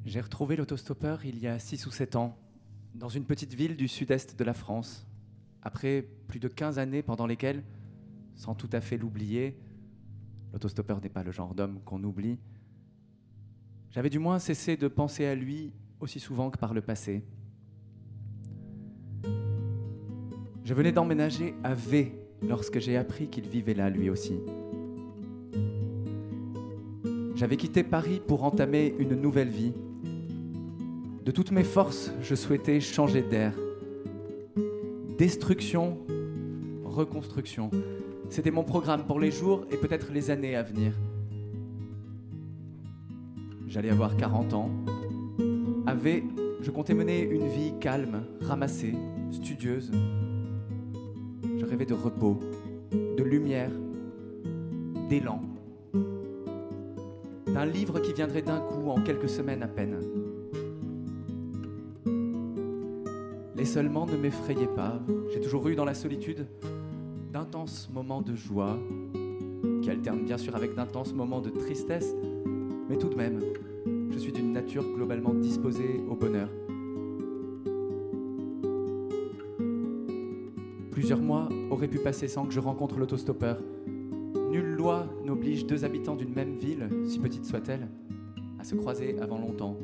J'ai retrouvé l'autostoppeur il y a 6 ou 7 ans, dans une petite ville du sud-est de la France, après plus de 15 années pendant lesquelles, sans tout à fait l'oublier, l'autostoppeur n'est pas le genre d'homme qu'on oublie, j'avais du moins cessé de penser à lui aussi souvent que par le passé. Je venais d'emménager à V lorsque j'ai appris qu'il vivait là lui aussi. J'avais quitté Paris pour entamer une nouvelle vie. De toutes mes forces, je souhaitais changer d'air. Destruction, reconstruction. C'était mon programme pour les jours et peut-être les années à venir. J'allais avoir 40 ans. À V, je comptais mener une vie calme, ramassée, studieuse. Je rêvais de repos, de lumière, d'élan. D'un livre qui viendrait d'un coup en quelques semaines à peine. Les seulement ne m'effrayaient pas. J'ai toujours eu dans la solitude d'intenses moments de joie, qui alternent bien sûr avec d'intenses moments de tristesse, mais tout de même, je suis d'une nature globalement disposée au bonheur. Plusieurs mois auraient pu passer sans que je rencontre l'autostoppeur. Nulle loi n'oblige deux habitants d'une même ville, si petite soit-elle, à se croiser avant longtemps.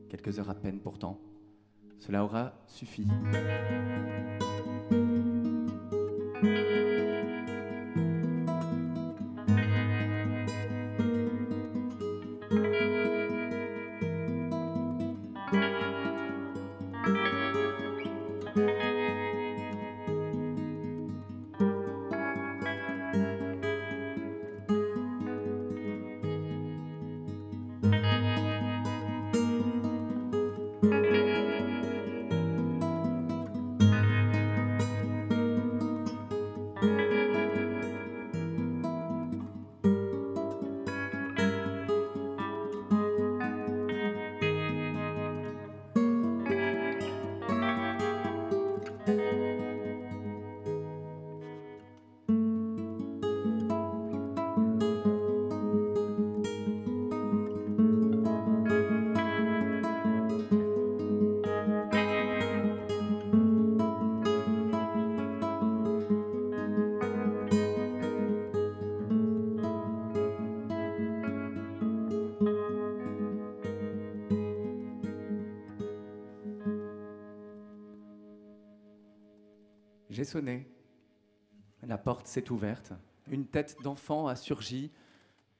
Quelques heures à peine pourtant. Cela aura suffi. J'ai sonné. La porte s'est ouverte. Une tête d'enfant a surgi.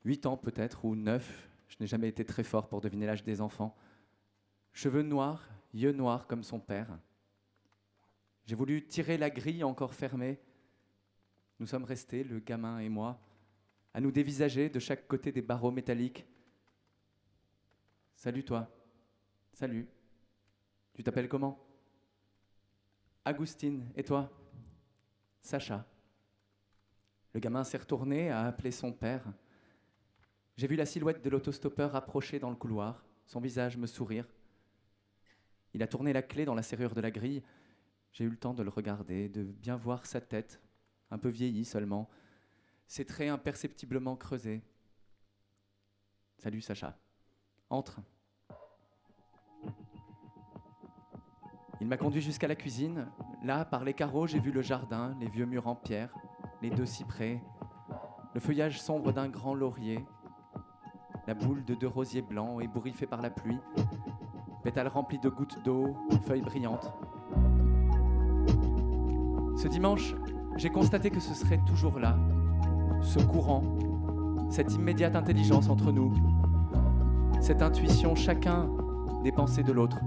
8 ans peut-être, ou 9. Je n'ai jamais été très fort pour deviner l'âge des enfants. Cheveux noirs, yeux noirs comme son père. J'ai voulu tirer la grille encore fermée. Nous sommes restés, le gamin et moi, à nous dévisager de chaque côté des barreaux métalliques. Salut toi. Salut. Tu t'appelles comment ? Agustine. Et toi ? Sacha. Le gamin s'est retourné, a appelé son père. J'ai vu la silhouette de l'autostoppeur approcher dans le couloir, son visage me sourire. Il a tourné la clé dans la serrure de la grille. J'ai eu le temps de le regarder, de bien voir sa tête, un peu vieillie seulement, ses traits imperceptiblement creusés. Salut Sacha. Entre. Il m'a conduit jusqu'à la cuisine. Là, par les carreaux, j'ai vu le jardin, les vieux murs en pierre, les 2 cyprès, le feuillage sombre d'un grand laurier, la boule de 2 rosiers blancs ébouriffés par la pluie, pétales remplis de gouttes d'eau, feuilles brillantes. Ce dimanche, j'ai constaté que ce serait toujours là, ce courant, cette immédiate intelligence entre nous, cette intuition chacun des pensées de l'autre.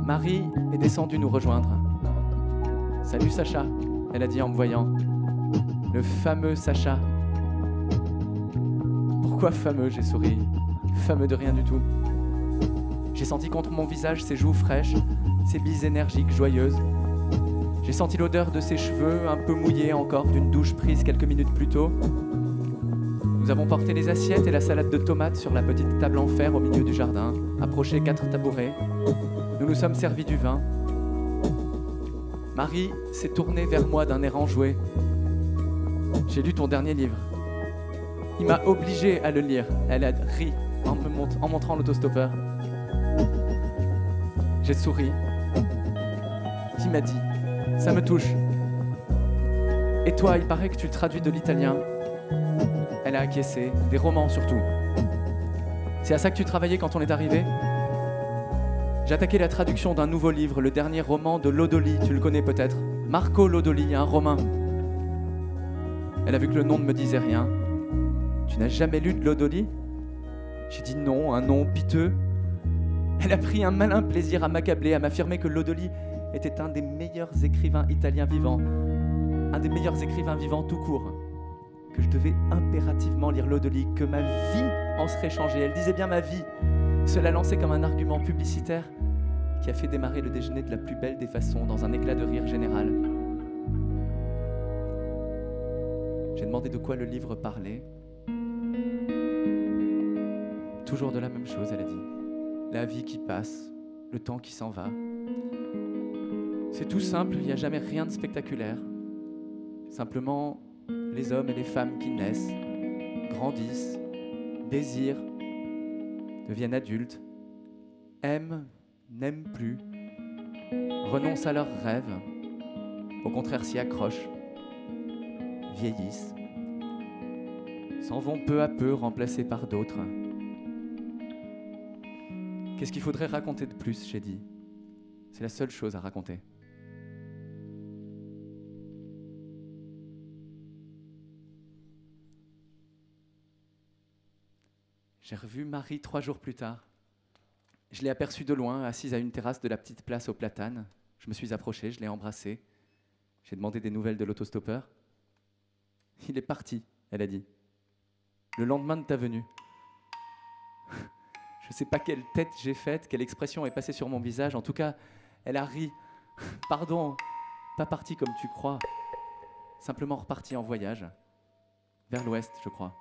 Marie est descendue nous rejoindre. « Salut Sacha », elle a dit en me voyant. Le fameux Sacha. Pourquoi fameux ? J'ai souri. Fameux de rien du tout. J'ai senti contre mon visage ses joues fraîches, ses bises énergiques, joyeuses. J'ai senti l'odeur de ses cheveux, un peu mouillés encore d'une douche prise quelques minutes plus tôt. Nous avons porté les assiettes et la salade de tomates sur la petite table en fer au milieu du jardin, approché 4 tabourets. Nous nous sommes servis du vin. Marie s'est tournée vers moi d'un air enjoué. J'ai lu ton dernier livre. Il m'a obligé à le lire. Elle a ri en montrant l'autostoppeur. J'ai souri. Il m'a dit, ça me touche. Et toi, il paraît que tu traduis de l'italien. Elle a acquiescé, des romans surtout. C'est à ça que tu travaillais quand on est arrivé? J'ai attaqué la traduction d'un nouveau livre, le dernier roman de Lodoli, tu le connais peut-être. Marco Lodoli, un Romain. Elle a vu que le nom ne me disait rien. Tu n'as jamais lu de Lodoli? J'ai dit non, un nom piteux. Elle a pris un malin plaisir à m'accabler, à m'affirmer que Lodoli était un des meilleurs écrivains italiens vivants, un des meilleurs écrivains vivants tout court, que je devais impérativement lire Lodoli, que ma vie en serait changée. Elle disait bien ma vie. Cela lancé comme un argument publicitaire qui a fait démarrer le déjeuner de la plus belle des façons, dans un éclat de rire général. J'ai demandé de quoi le livre parlait. Toujours de la même chose, elle a dit. La vie qui passe, le temps qui s'en va. C'est tout simple, il n'y a jamais rien de spectaculaire. Simplement, les hommes et les femmes qui naissent, grandissent, désirent, deviennent adultes, aiment, n'aiment plus, renoncent à leurs rêves, au contraire s'y accrochent, vieillissent, s'en vont peu à peu remplacés par d'autres. Qu'est-ce qu'il faudrait raconter de plus, j'ai dit. C'est la seule chose à raconter. J'ai revu Marie 3 jours plus tard. Je l'ai aperçue de loin, assise à une terrasse de la petite place aux Platanes. Je me suis approché, je l'ai embrassée. J'ai demandé des nouvelles de l'autostoppeur. Il est parti, elle a dit. Le lendemain de ta venue. Je ne sais pas quelle tête j'ai faite, quelle expression est passée sur mon visage. En tout cas, elle a ri. Pardon, pas partie comme tu crois. Simplement repartie en voyage. Vers l'ouest, je crois.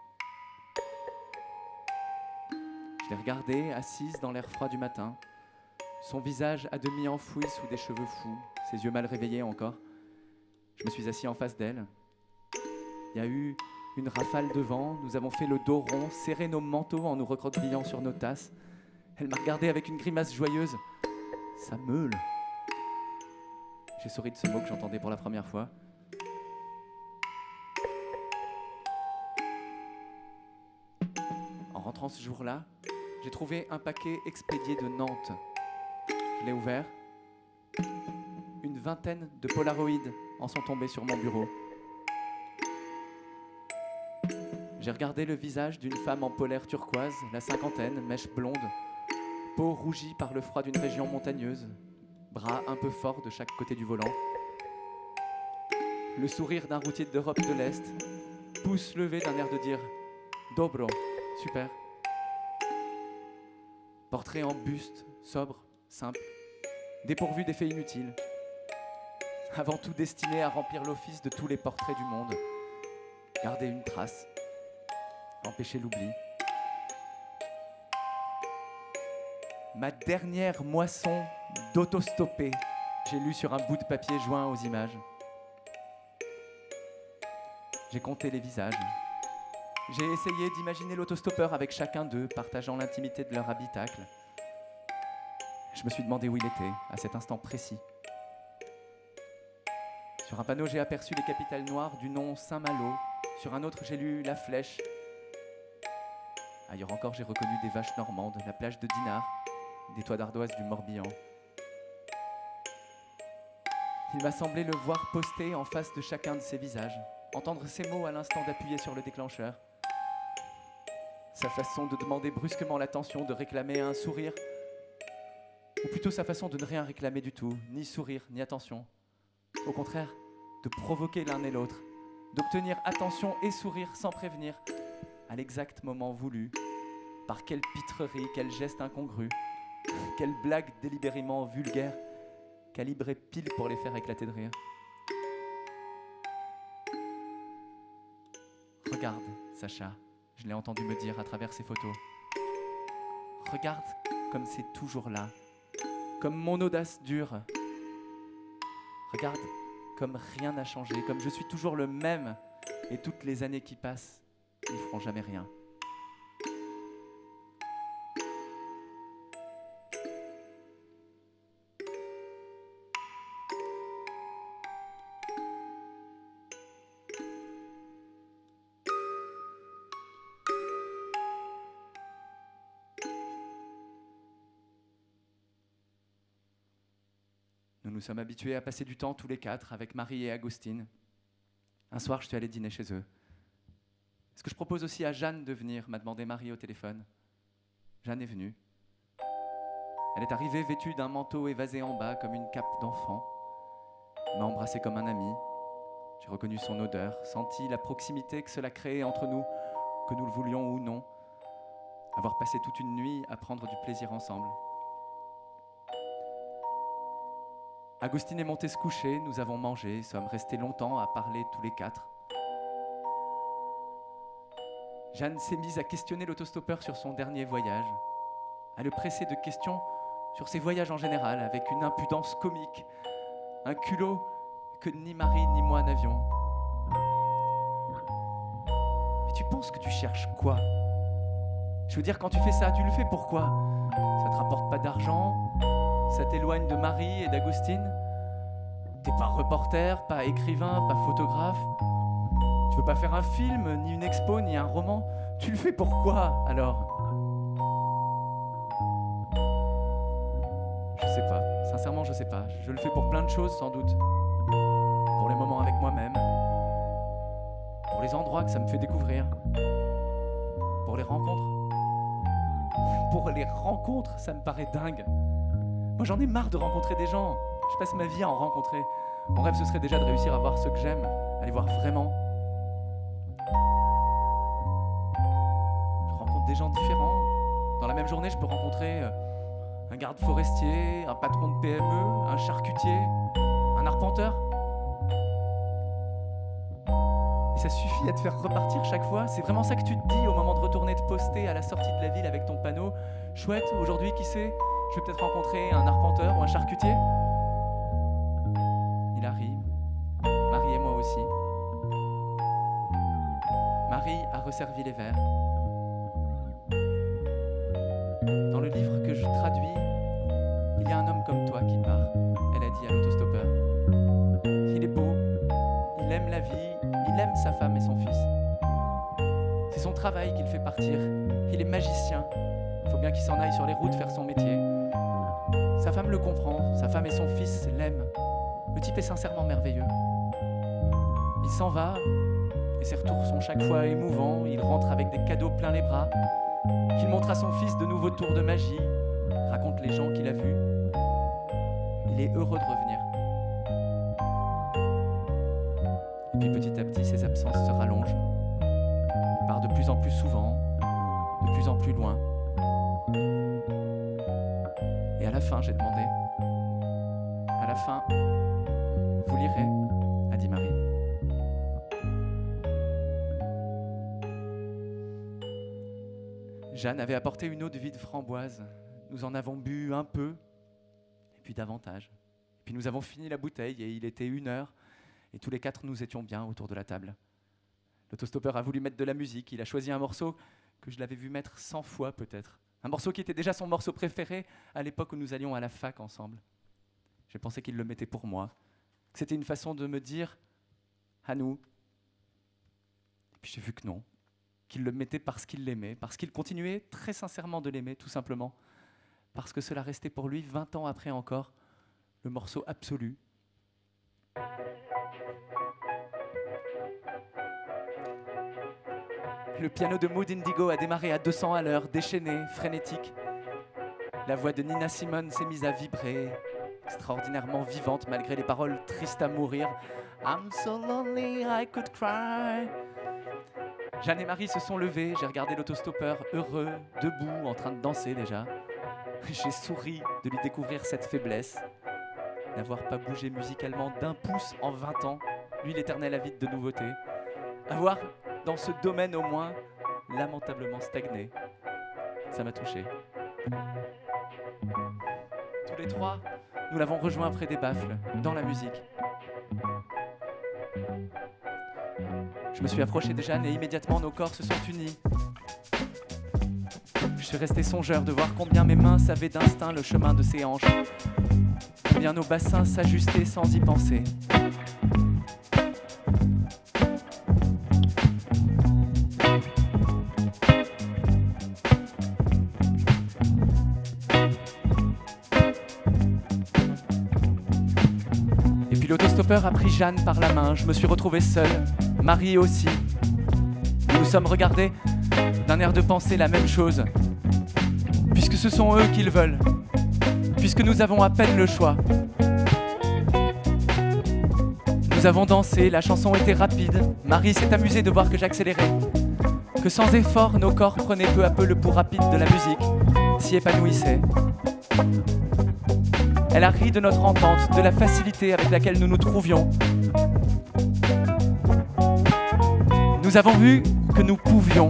Je l'ai regardée, assise dans l'air froid du matin, son visage à demi enfoui sous des cheveux fous, ses yeux mal réveillés encore. Je me suis assis en face d'elle. Il y a eu une rafale de vent, nous avons fait le dos rond, serré nos manteaux en nous recroquevillant sur nos tasses. Elle m'a regardé avec une grimace joyeuse. Ça meule. J'ai souri de ce mot que j'entendais pour la première fois. En rentrant ce jour-là, j'ai trouvé un paquet expédié de Nantes. Je l'ai ouvert. Une vingtaine de polaroïdes en sont tombés sur mon bureau. J'ai regardé le visage d'une femme en polaire turquoise, la cinquantaine, mèche blonde, peau rougie par le froid d'une région montagneuse, bras un peu forts de chaque côté du volant. Le sourire d'un routier d'Europe de l'Est, pouce levé d'un air de dire « Dobro, super ». Portrait en buste, sobre, simple, dépourvu d'effets inutiles. Avant tout destiné à remplir l'office de tous les portraits du monde. Garder une trace, empêcher l'oubli. Ma dernière moisson d'autostoppé, j'ai lu sur un bout de papier joint aux images. J'ai compté les visages. J'ai essayé d'imaginer l'autostoppeur avec chacun d'eux, partageant l'intimité de leur habitacle. Je me suis demandé où il était, à cet instant précis. Sur un panneau, j'ai aperçu les capitales noires du nom Saint-Malo. Sur un autre, j'ai lu La Flèche. Ailleurs encore, j'ai reconnu des vaches normandes, la plage de Dinard, des toits d'ardoise du Morbihan. Il m'a semblé le voir posté en face de chacun de ces visages, entendre ces mots à l'instant d'appuyer sur le déclencheur. Sa façon de demander brusquement l'attention, de réclamer un sourire, ou plutôt sa façon de ne rien réclamer du tout, ni sourire, ni attention. Au contraire, de provoquer l'un et l'autre, d'obtenir attention et sourire sans prévenir, à l'exact moment voulu. Par quelle pitrerie, quel geste incongru, quelle blague délibérément vulgaire, calibrée pile pour les faire éclater de rire. Regarde, Sacha, je l'ai entendu me dire à travers ces photos. Regarde comme c'est toujours là, comme mon audace dure. Regarde comme rien n'a changé, comme je suis toujours le même et toutes les années qui passent, ils ne feront jamais rien. Nous nous sommes habitués à passer du temps tous les quatre avec Marie et Agostine. Un soir, je suis allé dîner chez eux. Est-ce que je propose aussi à Jeanne de venir, m'a demandé Marie au téléphone. Jeanne est venue. Elle est arrivée vêtue d'un manteau évasé en bas comme une cape d'enfant. Elle m'a embrassé comme un ami. J'ai reconnu son odeur, senti la proximité que cela créait entre nous, que nous le voulions ou non. Avoir passé toute une nuit à prendre du plaisir ensemble. Agostine est montée se coucher, nous avons mangé, sommes restés longtemps à parler tous les quatre. Jeanne s'est mise à questionner l'autostoppeur sur son dernier voyage, à le presser de questions sur ses voyages en général, avec une impudence comique, un culot que ni Marie ni moi n'avions. Mais tu penses que tu cherches quoi? Je veux dire, quand tu fais ça, tu le fais pourquoi? Ça te rapporte pas d'argent? Ça t'éloigne de Marie et d'Agostine? T'es pas reporter, pas écrivain, pas photographe? Tu veux pas faire un film, ni une expo, ni un roman? Tu le fais pourquoi, alors? Je sais pas, sincèrement je sais pas. Je le fais pour plein de choses sans doute. Pour les moments avec moi-même. Pour les endroits que ça me fait découvrir. Pour les rencontres. Pour les rencontres, ça me paraît dingue. Moi j'en ai marre de rencontrer des gens. Je passe ma vie à en rencontrer. Mon rêve ce serait déjà de réussir à voir ceux que j'aime, à les voir vraiment. Je rencontre des gens différents. Dans la même journée, je peux rencontrer un garde forestier, un patron de PME, un charcutier, un arpenteur. Et ça suffit à te faire repartir chaque fois. C'est vraiment ça que tu te dis au moment de retourner te poster à la sortie de la ville avec ton panneau. Chouette, aujourd'hui, qui sait? Je vais peut-être rencontrer un arpenteur ou un charcutier. Il arrive. Marie et moi aussi. Marie a resservi les verres. Dans le livre que je traduis, il y a un homme comme toi qui part, elle a dit à l'autostoppeur. Il est beau, il aime la vie, il aime sa femme et son fils. C'est son travail qui le fait partir. Il est magicien. Il faut bien qu'il s'en aille sur les routes faire son métier. Sa femme le comprend, sa femme et son fils l'aiment. Le type est sincèrement merveilleux. Il s'en va, et ses retours sont chaque fois émouvants. Il rentre avec des cadeaux plein les bras. Il montre à son fils de nouveaux tours de magie, raconte les gens qu'il a vus. Il est heureux de revenir. Et puis petit à petit, ses absences se rallongent. Il part de plus en plus souvent, de plus en plus loin. Et à la fin, j'ai demandé. À la fin, vous lirez, a dit Marie. Jeanne avait apporté une eau de vie de framboise. Nous en avons bu un peu, et puis davantage. Et puis nous avons fini la bouteille, et il était 1h, et tous les quatre, nous étions bien autour de la table. L'autostoppeur a voulu mettre de la musique. Il a choisi un morceau que je l'avais vu mettre 100 fois peut-être. Un morceau qui était déjà son morceau préféré à l'époque où nous allions à la fac ensemble. J'ai pensé qu'il le mettait pour moi, que c'était une façon de me dire à nous. Et puis j'ai vu que non, qu'il le mettait parce qu'il l'aimait, parce qu'il continuait très sincèrement de l'aimer, tout simplement, parce que cela restait pour lui 20 ans après encore le morceau absolu. Le piano de Mood Indigo a démarré à 200 à l'heure, déchaîné, frénétique. La voix de Nina Simone s'est mise à vibrer, extraordinairement vivante malgré les paroles tristes à mourir. I'm so lonely, I could cry. Jeanne et Marie se sont levées, j'ai regardé l'autostoppeur heureux, debout, en train de danser déjà. J'ai souri de lui découvrir cette faiblesse, n'avoir pas bougé musicalement d'1 pouce en 20 ans, lui l'éternel avide de nouveautés. Avoir, dans ce domaine au moins, lamentablement stagné. Ça m'a touché. Tous les trois, nous l'avons rejoint près des baffles, dans la musique. Je me suis approché de Jeanne et immédiatement nos corps se sont unis. Je suis resté songeur de voir combien mes mains savaient d'instinct le chemin de ses hanches, combien nos bassins s'ajustaient sans y penser. Et puis l'autostoppeur a pris Jeanne par la main, je me suis retrouvé seul, Marie aussi. Nous nous sommes regardés d'un air de penser la même chose, puisque ce sont eux qui le veulent, puisque nous avons à peine le choix. Nous avons dansé, la chanson était rapide, Marie s'est amusée de voir que j'accélérais, que sans effort, nos corps prenaient peu à peu le pouls rapide de la musique, s'y épanouissaient. Elle a ri de notre entente, de la facilité avec laquelle nous nous trouvions. Nous avons vu que nous pouvions,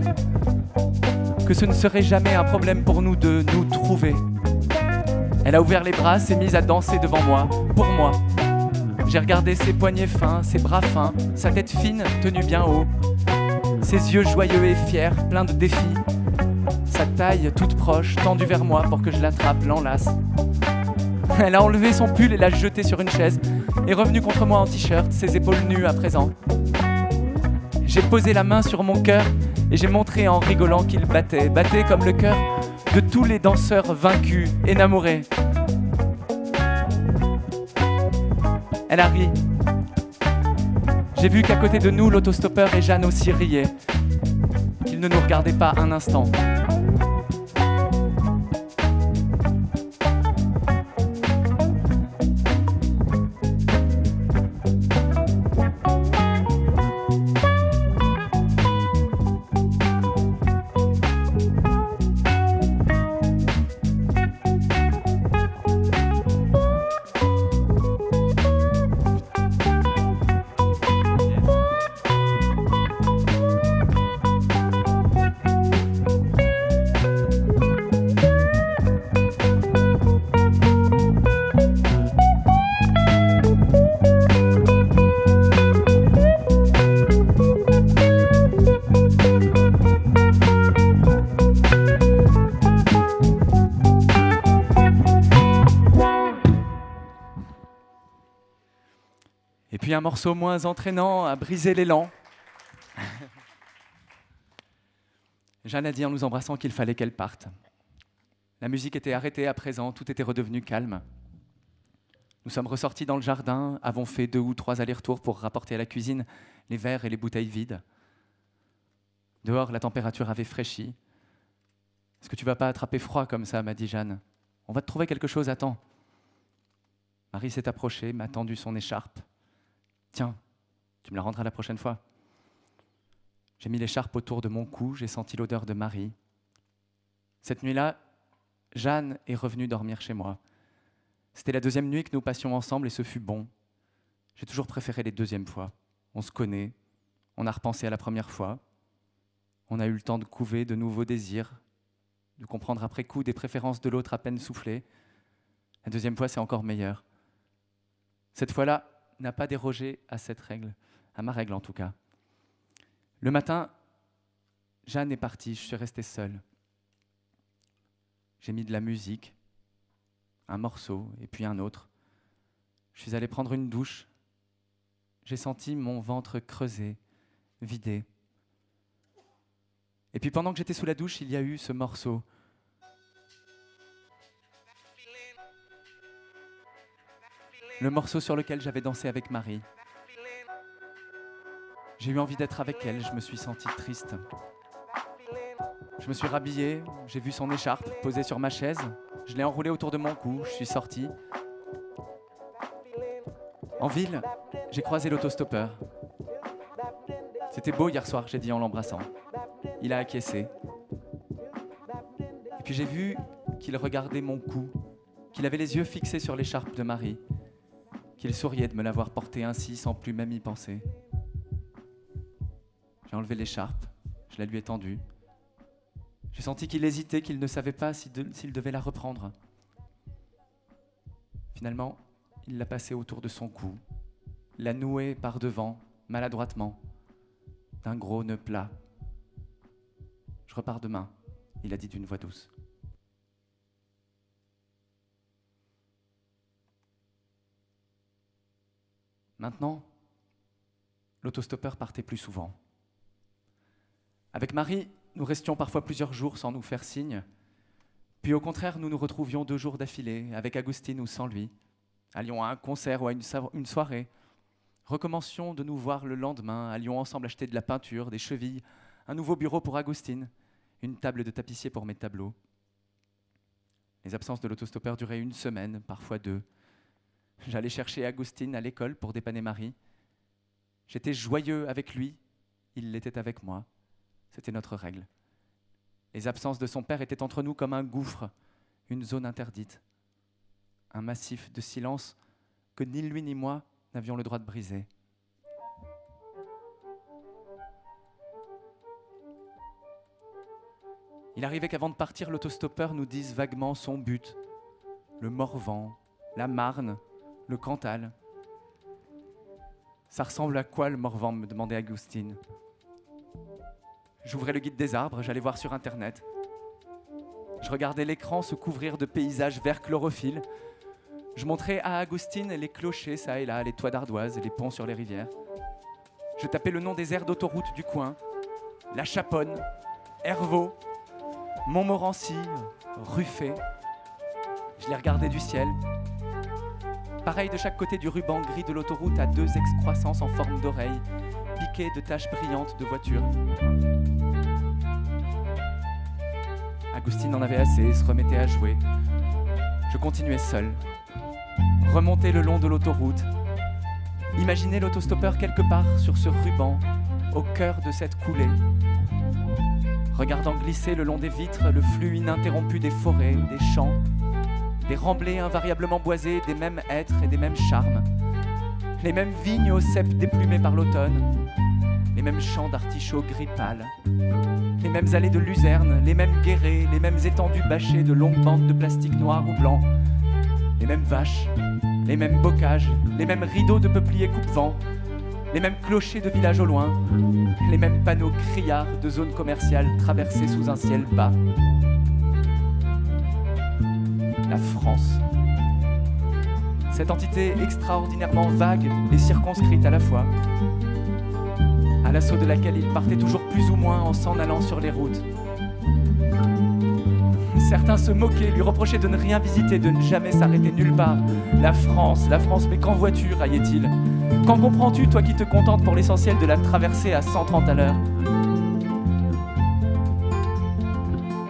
que ce ne serait jamais un problème pour nous de nous trouver. Elle a ouvert les bras, s'est mise à danser devant moi, pour moi. J'ai regardé ses poignets fins, ses bras fins, sa tête fine tenue bien haut, ses yeux joyeux et fiers, pleins de défis, sa taille toute proche, tendue vers moi pour que je l'attrape, l'enlace. Elle a enlevé son pull et l'a jeté sur une chaise, est revenue contre moi en t-shirt, ses épaules nues à présent. J'ai posé la main sur mon cœur et j'ai montré en rigolant qu'il battait comme le cœur de tous les danseurs vaincus, énamourés. Elle a ri. J'ai vu qu'à côté de nous, l'autostoppeur et Jeanne aussi riaient, qu'ils ne nous regardaient pas un instant. Et puis un morceau moins entraînant a brisé l'élan. Jeanne a dit en nous embrassant qu'il fallait qu'elle parte. La musique était arrêtée à présent, tout était redevenu calme. Nous sommes ressortis dans le jardin, avons fait 2 ou 3 allers-retours pour rapporter à la cuisine les verres et les bouteilles vides. Dehors, la température avait fraîchi. « Est-ce que tu vas pas attraper froid comme ça ?» m'a dit Jeanne. « On va te trouver quelque chose, attends. » Marie s'est approchée, m'a tendu son écharpe. « Tiens, tu me la rendras la prochaine fois. » J'ai mis l'écharpe autour de mon cou, j'ai senti l'odeur de Marie. Cette nuit-là, Jeanne est revenue dormir chez moi. C'était la 2e nuit que nous passions ensemble et ce fut bon. J'ai toujours préféré les 2e fois. On se connaît, on a repensé à la première fois. On a eu le temps de couver de nouveaux désirs, de comprendre après coup des préférences de l'autre à peine soufflées. La 2e fois, c'est encore meilleur. Cette fois-là n'a pas dérogé à cette règle, à ma règle en tout cas. Le matin, Jeanne est partie, je suis resté seul. J'ai mis de la musique, un morceau et puis un autre. Je suis allé prendre une douche. J'ai senti mon ventre creusé, vidé. Et puis pendant que j'étais sous la douche, il y a eu ce morceau. Le morceau sur lequel j'avais dansé avec Marie. J'ai eu envie d'être avec elle, je me suis senti triste. Je me suis rhabillé, j'ai vu son écharpe posée sur ma chaise, je l'ai enroulée autour de mon cou, je suis sorti. En ville, j'ai croisé l'autostoppeur. C'était beau hier soir, j'ai dit en l'embrassant. Il a acquiescé. Et puis j'ai vu qu'il regardait mon cou, qu'il avait les yeux fixés sur l'écharpe de Marie, qu'il souriait de me l'avoir portée ainsi sans plus même y penser. J'ai enlevé l'écharpe, je la lui ai tendue. J'ai senti qu'il hésitait, qu'il ne savait pas s'il devait la reprendre. Finalement, il l'a passée autour de son cou, l'a nouée par devant, maladroitement, d'un gros nœud plat. « Je repars demain », il a dit d'une voix douce. Maintenant, l'autostoppeur partait plus souvent. Avec Marie, nous restions parfois plusieurs jours sans nous faire signe. Puis au contraire, nous nous retrouvions 2 jours d'affilée, avec Agustine ou sans lui. Allions à un concert ou à une soirée. Recommencions de nous voir le lendemain, allions ensemble acheter de la peinture, des chevilles, un nouveau bureau pour Agustine, une table de tapissier pour mes tableaux. Les absences de l'autostoppeur duraient 1 semaine, parfois 2. J'allais chercher Agustine à l'école pour dépanner Marie. J'étais joyeux avec lui, il l'était avec moi. C'était notre règle. Les absences de son père étaient entre nous comme un gouffre, une zone interdite. Un massif de silence que ni lui ni moi n'avions le droit de briser. Il arrivait qu'avant de partir, l'autostoppeur nous dise vaguement son but. Le Morvan, la Marne, le Cantal. Ça ressemble à quoi le Morvan, me demandait Agustine. J'ouvrais le guide des arbres, j'allais voir sur Internet. Je regardais l'écran se couvrir de paysages verts chlorophylle. Je montrais à Agustine les clochers, ça et là, les toits d'ardoise et les ponts sur les rivières. Je tapais le nom des aires d'autoroute du coin. La Chaponne, Hervaux, Montmorency, Ruffé. Je les regardais du ciel. Pareil de chaque côté du ruban gris de l'autoroute à 2 excroissances en forme d'oreilles, piquées de taches brillantes de voitures. Agustine en avait assez, se remettait à jouer. Je continuais seul. Remonter le long de l'autoroute. Imaginer l'autostoppeur quelque part sur ce ruban, au cœur de cette coulée. Regardant glisser le long des vitres le flux ininterrompu des forêts, des champs, des remblais invariablement boisés, des mêmes hêtres et des mêmes charmes. Les mêmes vignes aux cèpes déplumées par l'automne, les mêmes champs d'artichauts gris pâles, les mêmes allées de luzerne, les mêmes guérets, les mêmes étendues bâchées de longues bandes de plastique noir ou blanc, les mêmes vaches, les mêmes bocages, les mêmes rideaux de peupliers coupe-vent, les mêmes clochers de villages au loin, les mêmes panneaux criards de zones commerciales traversées sous un ciel bas. La France. Cette entité extraordinairement vague et circonscrite à la fois, à l'assaut de laquelle il partait toujours plus ou moins en s'en allant sur les routes. Certains se moquaient, lui reprochaient de ne rien visiter, de ne jamais s'arrêter nulle part. La France, mais qu'en vois-tu, raillait-il? Qu'en comprends-tu, toi qui te contentes pour l'essentiel de la traversée à 130 à l'heure?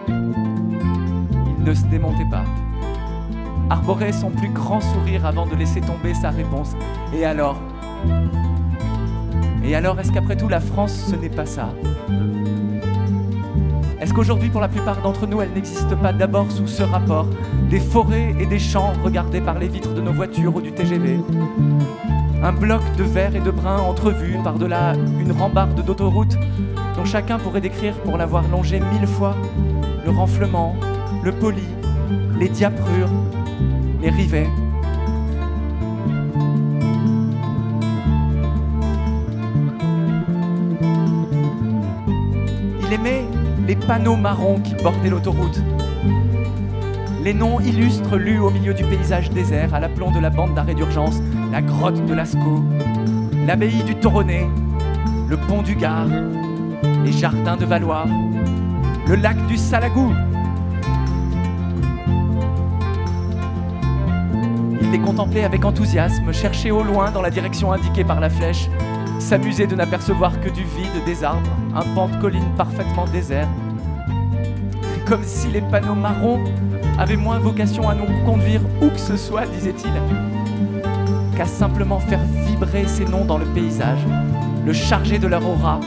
Il ne se démontait pas. Arborait son plus grand sourire avant de laisser tomber sa réponse. Et alors, est-ce qu'après tout, la France, ce n'est pas ça? Est-ce qu'aujourd'hui, pour la plupart d'entre nous, elle n'existe pas d'abord sous ce rapport? Des forêts et des champs regardés par les vitres de nos voitures ou du TGV. Un bloc de vert et de brun entrevu par-delà une rambarde d'autoroute dont chacun pourrait décrire, pour l'avoir longé 1000 fois, le renflement, le poli, les diaprures, les rivets. Il aimait les panneaux marrons qui bordaient l'autoroute. Les noms illustres lus au milieu du paysage désert, à l'aplomb de la bande d'arrêt d'urgence, la grotte de Lascaux, l'abbaye du Toronnet, le pont du Gard, les jardins de Valois, le lac du Salagou. Il les contemplait avec enthousiasme, cherchait au loin dans la direction indiquée par la flèche, s'amusait de n'apercevoir que du vide, des arbres, un pan de colline parfaitement désert. Comme si les panneaux marrons avaient moins vocation à nous conduire où que ce soit, disait-il, qu'à simplement faire vibrer ces noms dans le paysage, le charger de leur aura,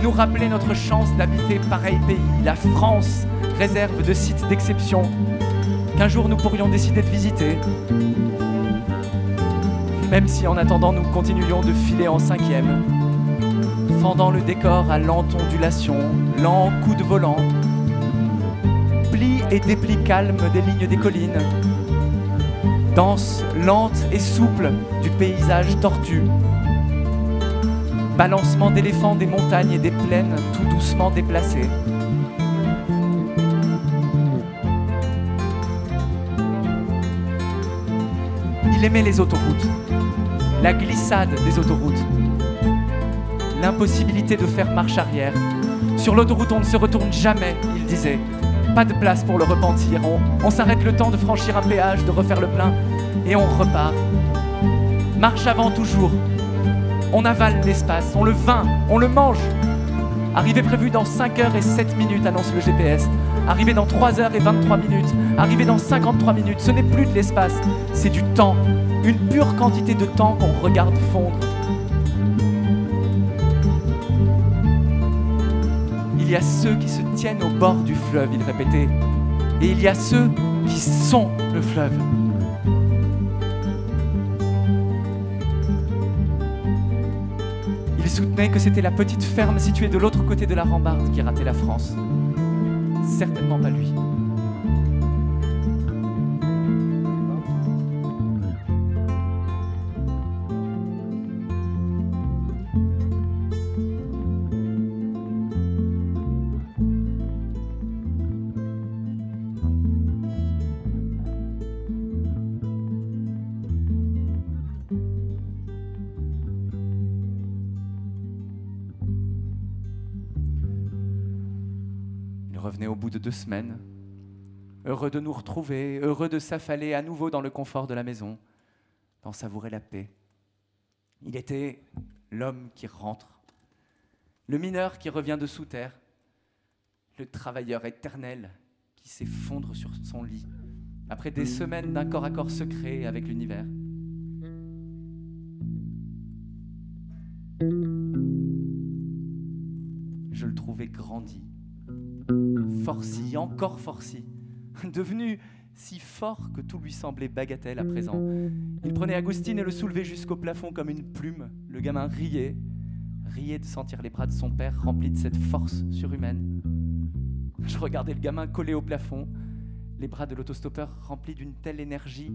nous rappeler notre chance d'habiter pareil pays, la France, réserve de sites d'exception, qu'un jour nous pourrions décider de visiter, même si en attendant nous continuions de filer en 5e, fendant le décor à lente ondulation, lent coup de volant, plis et déplis calmes des lignes des collines, danse lente et souple du paysage tortu, balancement d'éléphants des montagnes et des plaines tout doucement déplacées. Il aimait les autoroutes, la glissade des autoroutes, l'impossibilité de faire marche arrière. Sur l'autoroute, on ne se retourne jamais, il disait. Pas de place pour le repentir. On s'arrête le temps de franchir un péage, de refaire le plein, et on repart. Marche avant toujours. On avale l'espace, on le vainc, on le mange. Arrivée prévue dans 5h07, annonce le GPS. Arrivée dans 3h23, arrivée dans 53 minutes. Ce n'est plus de l'espace, c'est du temps. Une pure quantité de temps qu'on regarde fondre. Il y a ceux qui se tiennent au bord du fleuve, il répétait, et il y a ceux qui sont le fleuve. Il soutenait que c'était la petite ferme située de l'autre côté de la rambarde qui ratait la France. Certainement pas lui. Revenait au bout de 2 semaines, heureux de nous retrouver, heureux de s'affaler à nouveau dans le confort de la maison, d'en savourer la paix. Il était l'homme qui rentre, le mineur qui revient de sous terre, le travailleur éternel qui s'effondre sur son lit, après des semaines d'un corps à corps secret avec l'univers. Je le trouvais grandi, forci, encore forci, devenu si fort que tout lui semblait bagatelle à présent. Il prenait Agustine et le soulevait jusqu'au plafond comme une plume. Le gamin riait de sentir les bras de son père remplis de cette force surhumaine. Je regardais le gamin collé au plafond, les bras de l'autostoppeur remplis d'une telle énergie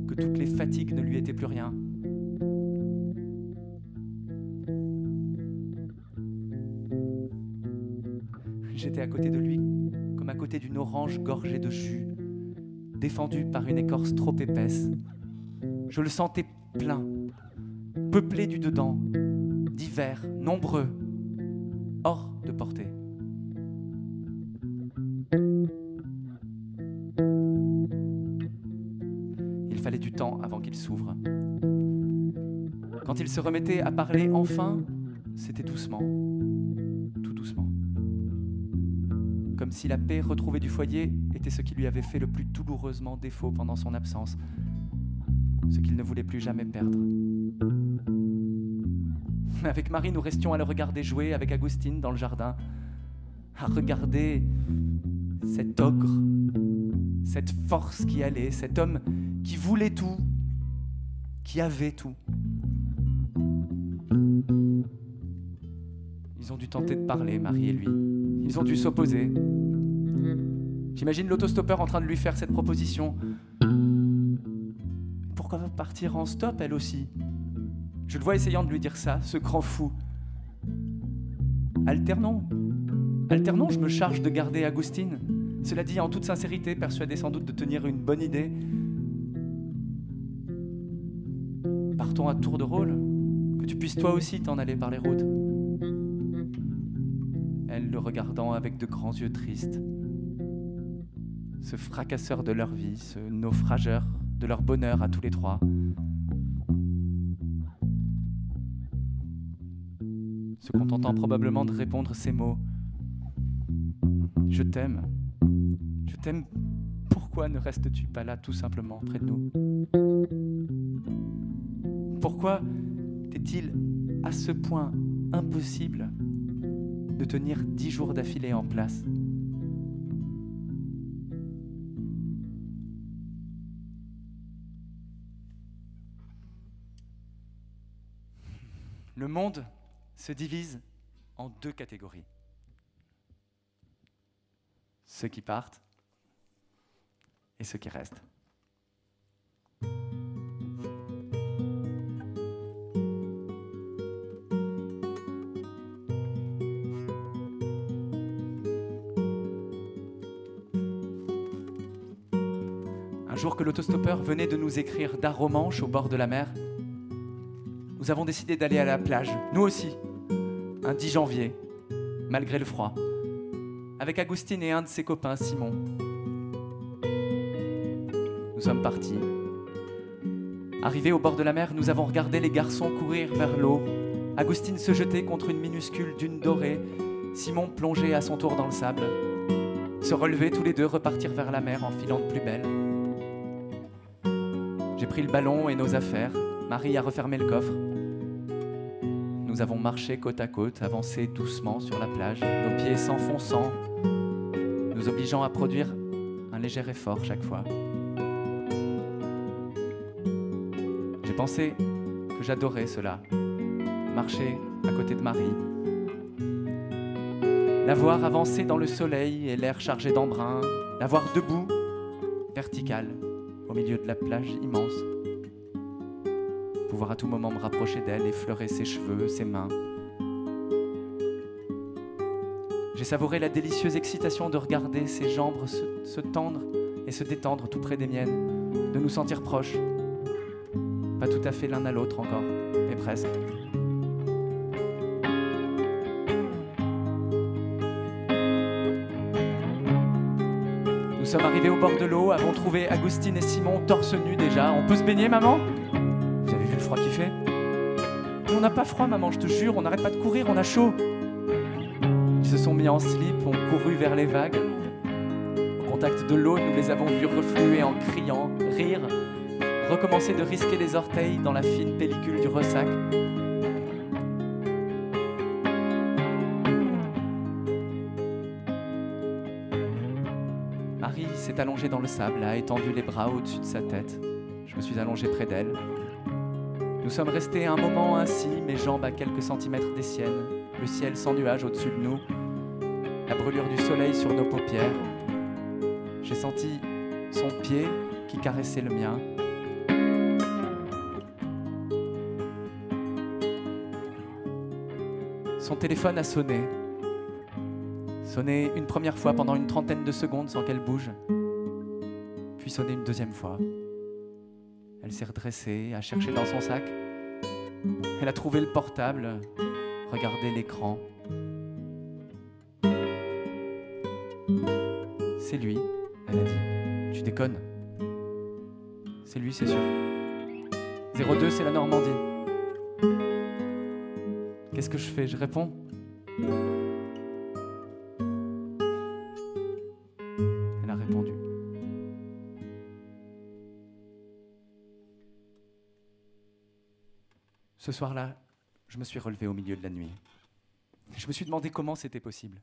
que toutes les fatigues ne lui étaient plus rien. J'étais à côté de lui comme à côté d'une orange gorgée de jus, défendue par une écorce trop épaisse. Je le sentais plein, peuplé du dedans, divers, nombreux, hors de portée. Il fallait du temps avant qu'il s'ouvre. Quand il se remettait à parler enfin, c'était doucement, tout doucement. Comme si la paix retrouvée du foyer était ce qui lui avait fait le plus douloureusement défaut pendant son absence, ce qu'il ne voulait plus jamais perdre. Avec Marie, nous restions à le regarder jouer avec Agustine dans le jardin, à regarder cet ogre, cette force qui allait, cet homme qui voulait tout, qui avait tout. Ils ont dû tenter de parler, Marie et lui. Ils ont dû s'opposer. J'imagine l'autostoppeur en train de lui faire cette proposition. Pourquoi pas partir en stop, elle aussi? Je le vois essayant de lui dire ça, ce grand fou. Alternons. Alternons, je me charge de garder Agustine. Cela dit, en toute sincérité, persuadé sans doute de tenir une bonne idée. Partons à tour de rôle, que tu puisses toi aussi t'en aller par les routes. Elle le regardant avec de grands yeux tristes. Ce fracasseur de leur vie, ce naufrageur de leur bonheur à tous les trois. Se contentant probablement de répondre ces mots. Je t'aime. Je t'aime. Pourquoi ne restes-tu pas là tout simplement près de nous? Pourquoi t'est-il à ce point impossible de tenir 10 jours d'affilée en place? Le monde se divise en 2 catégories. Ceux qui partent et ceux qui restent. jour que l'autostoppeur venait de nous écrire d'Arromanches au bord de la mer, nous avons décidé d'aller à la plage, nous aussi, un 10 janvier, malgré le froid, avec Agustine et un de ses copains, Simon. Nous sommes partis. Arrivés au bord de la mer, nous avons regardé les garçons courir vers l'eau, Agustine se jeter contre une minuscule dune dorée, Simon plonger à son tour dans le sable, se relever tous les deux, repartir vers la mer en filant de plus belle. J'ai pris le ballon et nos affaires, Marie a refermé le coffre. Nous avons marché côte à côte, avancé doucement sur la plage, nos pieds s'enfonçant, nous obligeant à produire un léger effort chaque fois. J'ai pensé que j'adorais cela, marcher à côté de Marie, la voir avancer dans le soleil et l'air chargé d'embrun, la voir debout, verticale, au milieu de la plage immense, pouvoir à tout moment me rapprocher d'elle, effleurer ses cheveux, ses mains. J'ai savouré la délicieuse excitation de regarder ses jambes se tendre et se détendre tout près des miennes, de nous sentir proches. Pas tout à fait l'un à l'autre encore, mais presque. Nous sommes arrivés au bord de l'eau, avons trouvé Agustine et Simon torse nus déjà. On peut se baigner, maman ? Vous avez vu le froid qu'il fait ? On n'a pas froid, maman, je te jure, on n'arrête pas de courir, on a chaud. Ils se sont mis en slip, ont couru vers les vagues. Au contact de l'eau, nous les avons vus refluer en criant, rire, recommencer de risquer les orteils dans la fine pellicule du ressac. Marie s'est allongée dans le sable, a étendu les bras au-dessus de sa tête. Je me suis allongé près d'elle. Nous sommes restés un moment ainsi, mes jambes à quelques centimètres des siennes, le ciel sans nuages au-dessus de nous, la brûlure du soleil sur nos paupières. J'ai senti son pied qui caressait le mien. Son téléphone a sonné. Sonné une première fois pendant une trentaine de secondes sans qu'elle bouge, puis sonné une deuxième fois. Elle s'est redressée, a cherché dans son sac. Elle a trouvé le portable, regardé l'écran. C'est lui, elle a dit. Tu déconnes. C'est lui, c'est sûr. 02, c'est la Normandie. Qu'est-ce que je fais ? Je réponds. Elle a répondu. Ce soir-là, je me suis relevé au milieu de la nuit. Je me suis demandé comment c'était possible.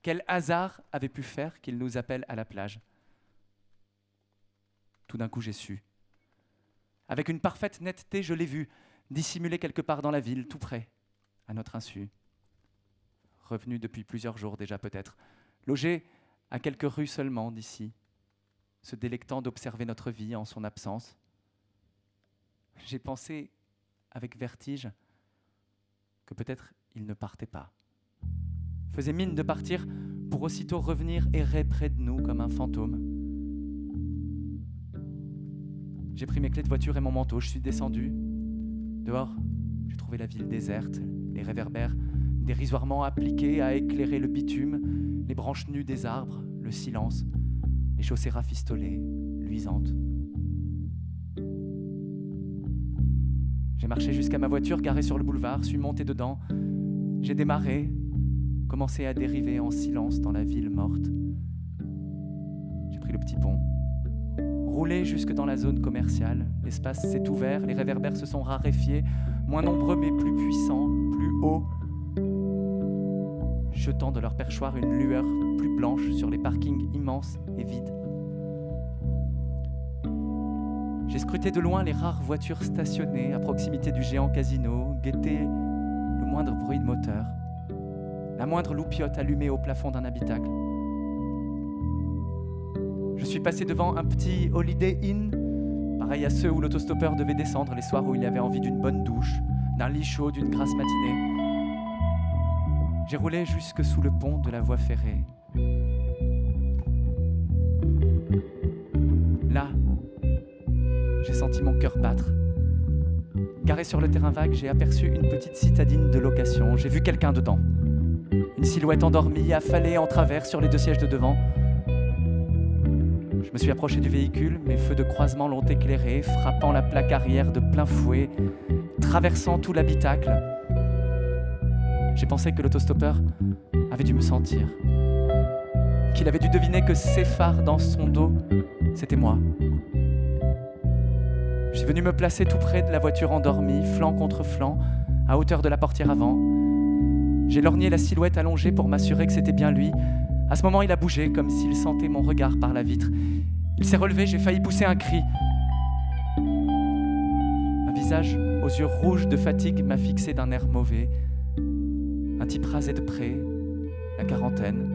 Quel hasard avait pu faire qu'il nous appelle à la plage ? Tout d'un coup, j'ai su. Avec une parfaite netteté, je l'ai vu, dissimulé quelque part dans la ville, tout près, à notre insu. Revenu depuis plusieurs jours déjà peut-être, logé à quelques rues seulement d'ici, se délectant d'observer notre vie en son absence. J'ai pensé, avec vertige, que peut-être il ne partait pas. Faisait mine de partir pour aussitôt revenir errer près de nous comme un fantôme. J'ai pris mes clés de voiture et mon manteau, je suis descendu. Dehors, j'ai trouvé la ville déserte, les réverbères dérisoirement appliqués à éclairer le bitume, les branches nues des arbres, le silence, les chaussées rafistolées, luisantes. J'ai marché jusqu'à ma voiture garée sur le boulevard, suis monté dedans. J'ai démarré, commencé à dériver en silence dans la ville morte. J'ai pris le petit pont, roulé jusque dans la zone commerciale. L'espace s'est ouvert, les réverbères se sont raréfiés, moins nombreux mais plus puissants, plus hauts, jetant de leur perchoir une lueur plus blanche sur les parkings immenses et vides. J'ai scruté de loin les rares voitures stationnées à proximité du géant casino, guetté le moindre bruit de moteur, la moindre loupiote allumée au plafond d'un habitacle. Je suis passé devant un petit Holiday Inn, pareil à ceux où l'autostoppeur devait descendre les soirs où il avait envie d'une bonne douche, d'un lit chaud, d'une grasse matinée. J'ai roulé jusque sous le pont de la voie ferrée. Là, J'ai senti mon cœur battre. Garé sur le terrain vague, j'ai aperçu une petite citadine de location. J'ai vu quelqu'un dedans. Une silhouette endormie, affalée en travers sur les 2 sièges de devant. Je me suis approché du véhicule, mes feux de croisement l'ont éclairé, frappant la plaque arrière de plein fouet, traversant tout l'habitacle. J'ai pensé que l'autostoppeur avait dû me sentir, qu'il avait dû deviner que ses phares dans son dos, c'était moi. Je suis venu me placer tout près de la voiture endormie, flanc contre flanc, à hauteur de la portière avant. J'ai lorgné la silhouette allongée pour m'assurer que c'était bien lui. À ce moment, il a bougé, comme s'il sentait mon regard par la vitre. Il s'est relevé, j'ai failli pousser un cri. Un visage aux yeux rouges de fatigue m'a fixé d'un air mauvais. Un type rasé de près, la quarantaine,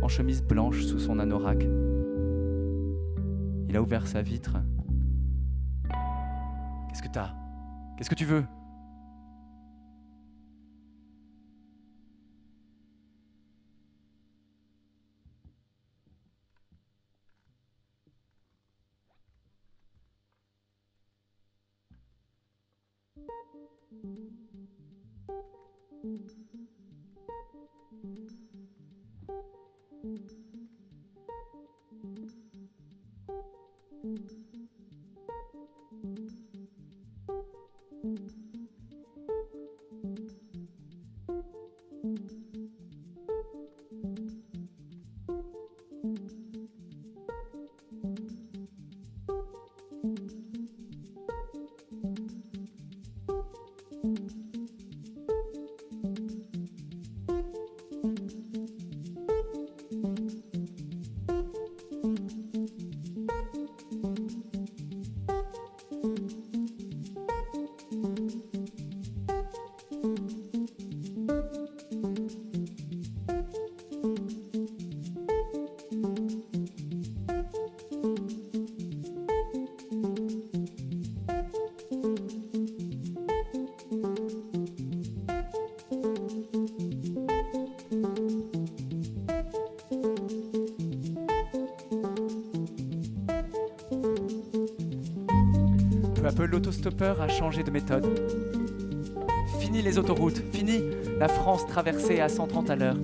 en chemise blanche sous son anorak. Il a ouvert sa vitre. « Qu'est-ce que t'as ? Qu'est-ce que tu veux ?» Peu à peu, l'autostoppeur a changé de méthode. Fini les autoroutes, fini la France traversée à 130 à l'heure.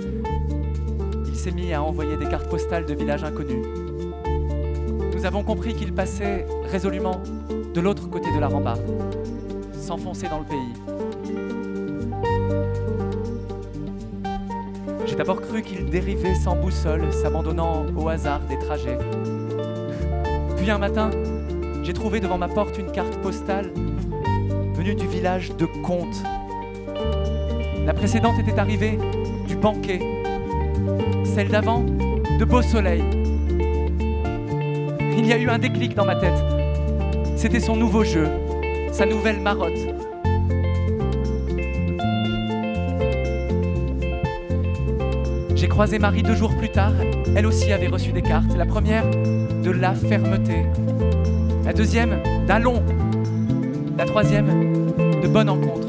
Il s'est mis à envoyer des cartes postales de villages inconnus. Nous avons compris qu'il passait résolument de l'autre côté de la rambarde, s'enfoncer dans le pays. J'ai d'abord cru qu'il dérivait sans boussole, s'abandonnant au hasard des trajets. Puis un matin, j'ai trouvé devant ma porte une carte postale venue du village de Comte. La précédente était arrivée du Banquet, celle d'avant de Beau-Soleil. Il y a eu un déclic dans ma tête. C'était son nouveau jeu, sa nouvelle marotte. J'ai croisé Marie 2 jours plus tard. Elle aussi avait reçu des cartes. La première, de la fermeté. La deuxième, d'un long. La troisième, de bonne rencontre.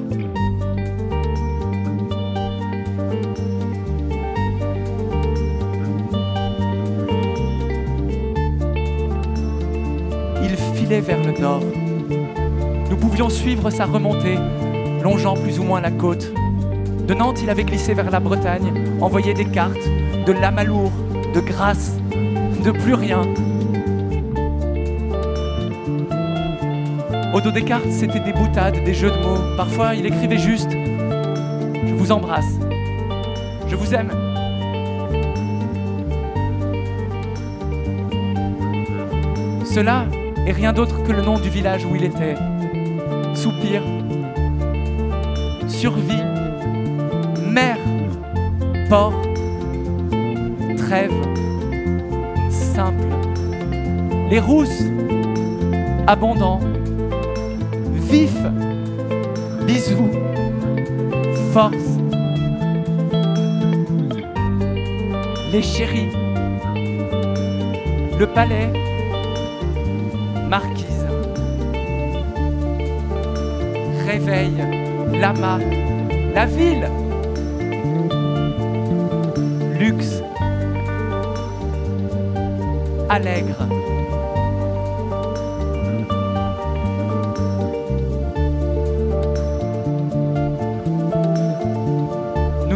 Il filait vers le nord. Nous pouvions suivre sa remontée, longeant plus ou moins la côte. De Nantes, il avait glissé vers la Bretagne, envoyé des cartes, de Lamalour, de Grasse, de plus rien. Au dos des cartes, c'était des boutades, des jeux de mots. Parfois, il écrivait juste « Je vous embrasse. Je vous aime. » Cela est rien d'autre que le nom du village où il était. Soupir, survie, mer, port, trêve, simple. Les rousses, abondants. Vif, bisous, force. Les chéris, le palais, marquise. Réveil, l'amas, la ville. Luxe, allègre.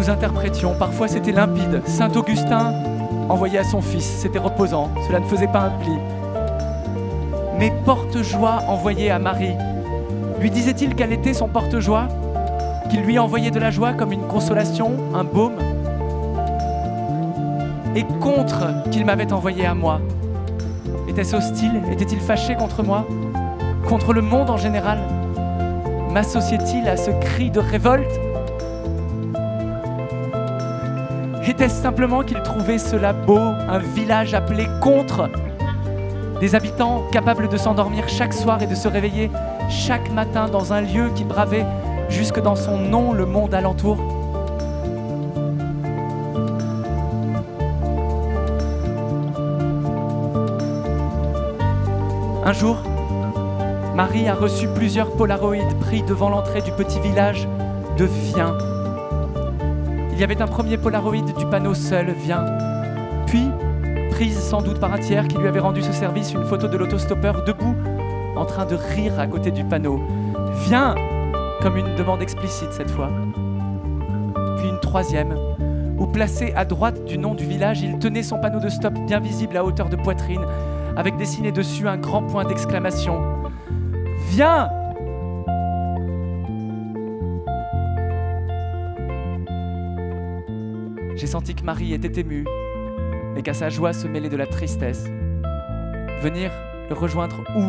nous interprétions. Parfois c'était limpide. Saint Augustin envoyé à son fils, c'était reposant, cela ne faisait pas un pli. Mais porte-joie envoyé à Marie, lui disait-il quel était son porte-joie? Qu'il lui envoyait de la joie comme une consolation, un baume? Et contre qu'il m'avait envoyé à moi? Était-ce hostile? Était-il fâché contre moi? Contre le monde en général? M'associait-il à ce cri de révolte? Était-ce simplement qu'il trouvait cela beau, un village appelé contre? Des habitants capables de s'endormir chaque soir et de se réveiller chaque matin dans un lieu qui bravait jusque dans son nom le monde alentour? Un jour, Marie a reçu plusieurs polaroïdes pris devant l'entrée du petit village de Vien. Il y avait un premier polaroïde du panneau seul, Vien. Puis, prise sans doute par un tiers qui lui avait rendu ce service, une photo de l'autostoppeur debout, en train de rire à côté du panneau. Viens, comme une demande explicite cette fois. Puis une troisième, où placé à droite du nom du village, il tenait son panneau de stop bien visible à hauteur de poitrine, avec dessiné dessus un grand point d'exclamation. Viens! J'ai senti que Marie était émue, et qu'à sa joie se mêlait de la tristesse. Venir le rejoindre où?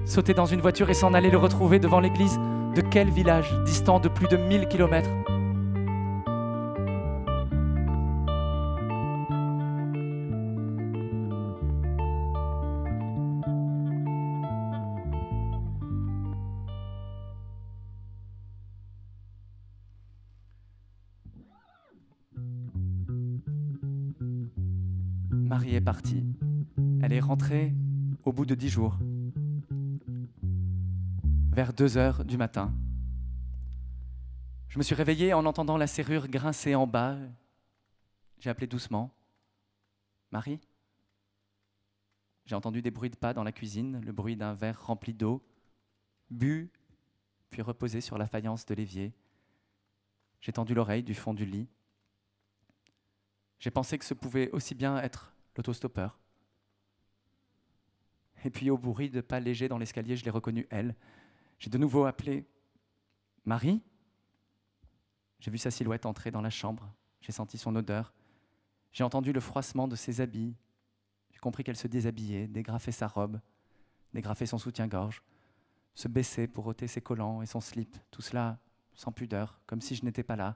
Sauter dans une voiture et s'en aller le retrouver devant l'église de quel village, distant de plus de 1000 kilomètres? Marie est partie. Elle est rentrée au bout de 10 jours. Vers 2 heures du matin. Je me suis réveillé en entendant la serrure grincer en bas. J'ai appelé doucement. Marie? J'ai entendu des bruits de pas dans la cuisine, le bruit d'un verre rempli d'eau, bu, puis reposé sur la faïence de l'évier. J'ai tendu l'oreille du fond du lit. J'ai pensé que ce pouvait aussi bien être l'autostoppeur. Et puis au bruit de pas légers dans l'escalier, je l'ai reconnue, elle. J'ai de nouveau appelé « Marie ?» J'ai vu sa silhouette entrer dans la chambre. J'ai senti son odeur. J'ai entendu le froissement de ses habits. J'ai compris qu'elle se déshabillait, dégrafait sa robe, dégrafait son soutien-gorge, se baissait pour ôter ses collants et son slip. Tout cela sans pudeur, comme si je n'étais pas là,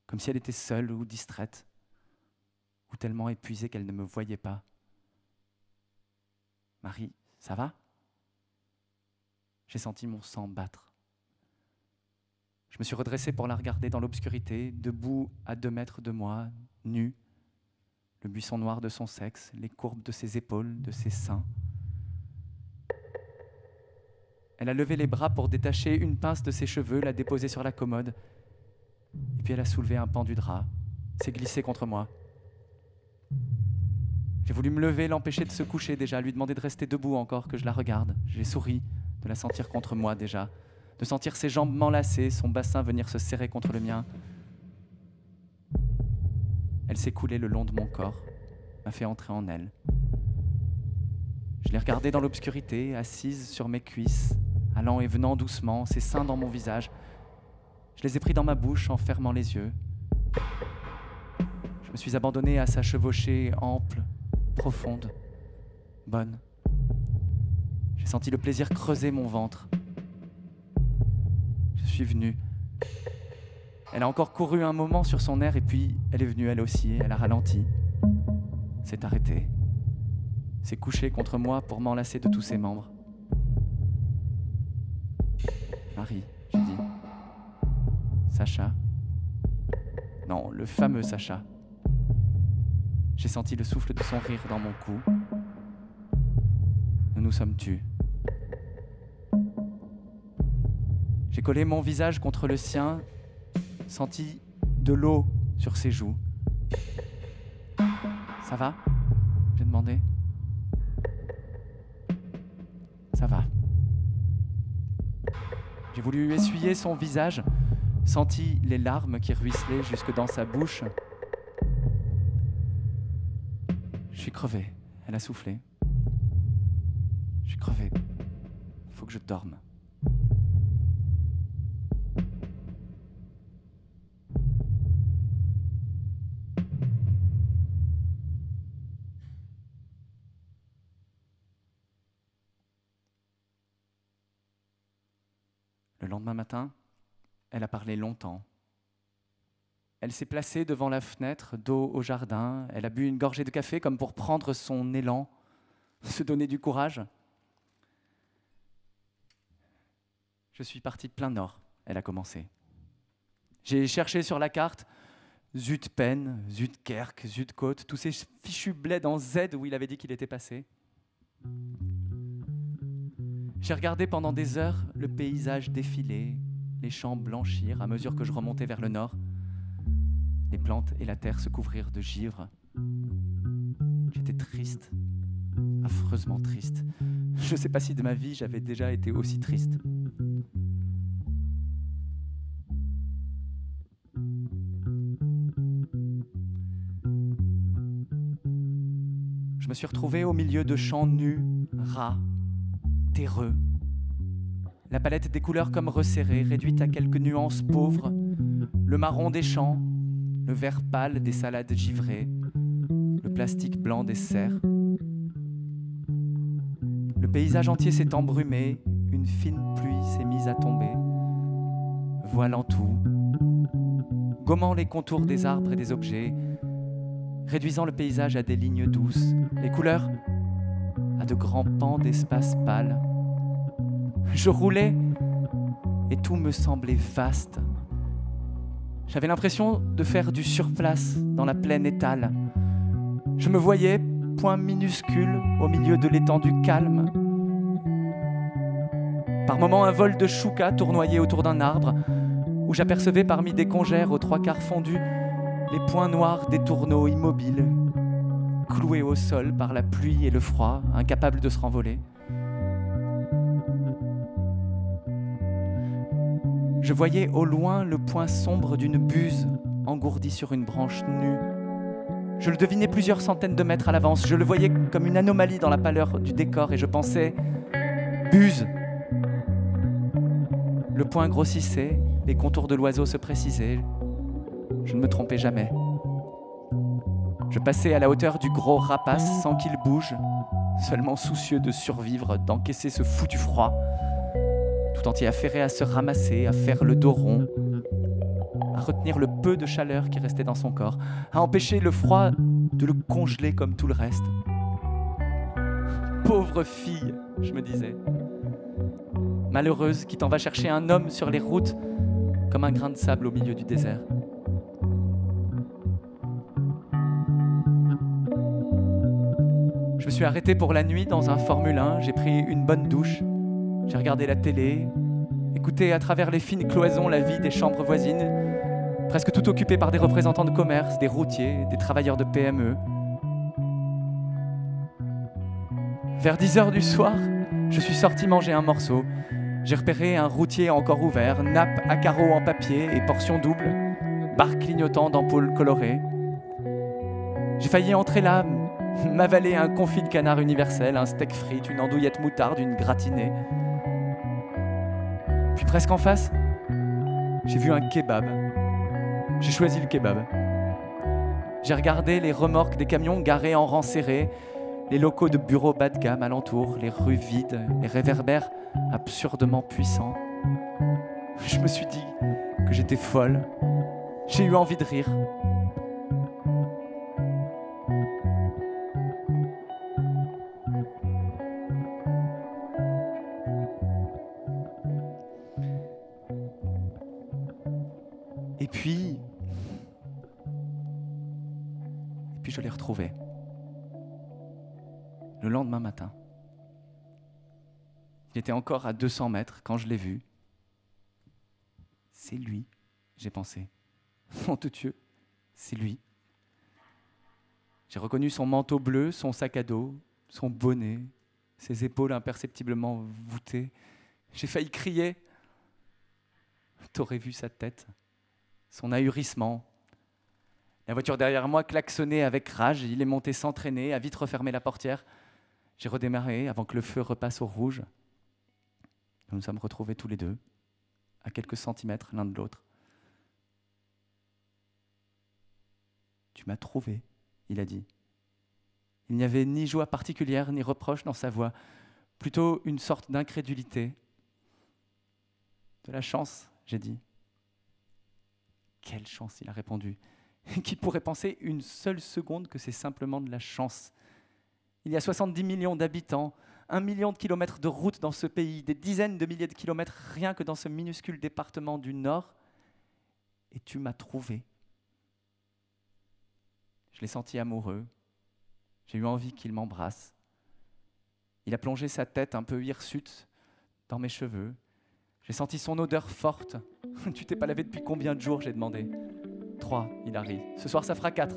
comme si elle était seule ou distraite, ou tellement épuisée qu'elle ne me voyait pas. « Marie, ça va ?» J'ai senti mon sang battre. Je me suis redressé pour la regarder dans l'obscurité, debout à 2 mètres de moi, nue, le buisson noir de son sexe, les courbes de ses épaules, de ses seins. Elle a levé les bras pour détacher une pince de ses cheveux, la déposer sur la commode, et puis elle a soulevé un pan du drap, s'est glissée contre moi. J'ai voulu me lever, l'empêcher de se coucher déjà, lui demander de rester debout encore, que je la regarde. J'ai souri, de la sentir contre moi déjà, de sentir ses jambes m'enlacer, son bassin venir se serrer contre le mien. Elle s'est coulée le long de mon corps, m'a fait entrer en elle. Je l'ai regardée dans l'obscurité, assise sur mes cuisses, allant et venant doucement, ses seins dans mon visage. Je les ai pris dans ma bouche en fermant les yeux. Je me suis abandonné à sa chevauchée ample, profonde, bonne. J'ai senti le plaisir creuser mon ventre. Je suis venu. Elle a encore couru un moment sur son air et puis elle est venue elle aussi, elle a ralenti, s'est arrêtée, s'est couchée contre moi pour m'enlacer de tous ses membres. Marie, j'ai dit. Sacha. Non, le fameux Sacha. J'ai senti le souffle de son rire dans mon cou. Nous nous sommes tus. J'ai collé mon visage contre le sien, senti de l'eau sur ses joues. « Ça va ?» j'ai demandé. « Ça va. » J'ai voulu essuyer son visage, senti les larmes qui ruisselaient jusque dans sa bouche. Je suis crevé, elle a soufflé. Je suis crevé, il faut que je dorme. Le lendemain matin, elle a parlé longtemps. Elle s'est placée devant la fenêtre, dos au jardin. Elle a bu une gorgée de café comme pour prendre son élan, se donner du courage. Je suis parti de plein nord, elle a commencé. J'ai cherché sur la carte Zutpen, Zutkerk, Zutkot, tous ces fichus bleds en Z où il avait dit qu'il était passé. J'ai regardé pendant des heures le paysage défiler, les champs blanchir à mesure que je remontais vers le nord. Les plantes et la terre se couvrirent de givre. J'étais triste, affreusement triste. Je ne sais pas si de ma vie j'avais déjà été aussi triste. Je me suis retrouvé au milieu de champs nus, ras, terreux. La palette des couleurs comme resserrée, réduite à quelques nuances pauvres. Le marron des champs, le vert pâle des salades givrées, le plastique blanc des serres. Le paysage entier s'est embrumé, une fine pluie s'est mise à tomber, voilant tout, gommant les contours des arbres et des objets, réduisant le paysage à des lignes douces, les couleurs à de grands pans d'espace pâle. Je roulais et tout me semblait vaste. J'avais l'impression de faire du surplace dans la plaine étale. Je me voyais, point minuscule, au milieu de l'étendue calme. Par moments, un vol de chouka tournoyait autour d'un arbre, où j'apercevais parmi des congères aux trois quarts fondus les points noirs des tourneaux immobiles, cloués au sol par la pluie et le froid, incapables de se renvoler. Je voyais au loin le point sombre d'une buse engourdie sur une branche nue. Je le devinais plusieurs centaines de mètres à l'avance. Je le voyais comme une anomalie dans la pâleur du décor et je pensais « Buse !» Le point grossissait, les contours de l'oiseau se précisaient. Je ne me trompais jamais. Je passais à la hauteur du gros rapace sans qu'il bouge, seulement soucieux de survivre, d'encaisser ce foutu froid, tout entier affairé à se ramasser, à faire le dos rond, à retenir le peu de chaleur qui restait dans son corps, à empêcher le froid de le congeler comme tout le reste. Pauvre fille, je me disais, malheureuse qui t'en va chercher un homme sur les routes comme un grain de sable au milieu du désert. Je me suis arrêté pour la nuit dans un Formule 1, j'ai pris une bonne douche, j'ai regardé la télé, écouté à travers les fines cloisons la vie des chambres voisines, presque toutes occupées par des représentants de commerce, des routiers, des travailleurs de PME. Vers 10h du soir, je suis sorti manger un morceau. J'ai repéré un routier encore ouvert, nappe à carreaux en papier et portion double, bar clignotant d'ampoules colorées. J'ai failli entrer là, m'avaler un confit de canard universel, un steak frite, une andouillette moutarde, une gratinée. Puis presque en face, j'ai vu un kebab. J'ai choisi le kebab. J'ai regardé les remorques des camions garés en rang serré, les locaux de bureaux bas de gamme alentour, les rues vides, les réverbères absurdement puissants. Je me suis dit que j'étais folle. J'ai eu envie de rire. Et puis je l'ai retrouvé. Le lendemain matin. Il était encore à 200 mètres quand je l'ai vu. C'est lui, j'ai pensé. Mon Dieu, c'est lui. J'ai reconnu son manteau bleu, son sac à dos, son bonnet, ses épaules imperceptiblement voûtées. J'ai failli crier. t'aurais vu sa tête, son ahurissement. La voiture derrière moi klaxonnait avec rage, il est monté s'entraîner, a vite refermé la portière. J'ai redémarré avant que le feu repasse au rouge. Nous nous sommes retrouvés tous les deux, à quelques centimètres l'un de l'autre. « Tu m'as trouvé », il a dit. Il n'y avait ni joie particulière, ni reproche dans sa voix, plutôt une sorte d'incrédulité. « De la chance », j'ai dit. « Quelle chance », il a répondu. « Qui pourrait penser une seule seconde que c'est simplement de la chance ? Il y a 70 millions d'habitants, 1 million de kilomètres de route dans ce pays, des dizaines de milliers de kilomètres rien que dans ce minuscule département du Nord, et tu m'as trouvé. » Je l'ai senti amoureux. J'ai eu envie qu'il m'embrasse. Il a plongé sa tête un peu hirsute dans mes cheveux. J'ai senti son odeur forte. « Tu t'es pas lavé depuis combien de jours ?» j'ai demandé. « 3, il a ri. « Ce soir, ça fera 4. »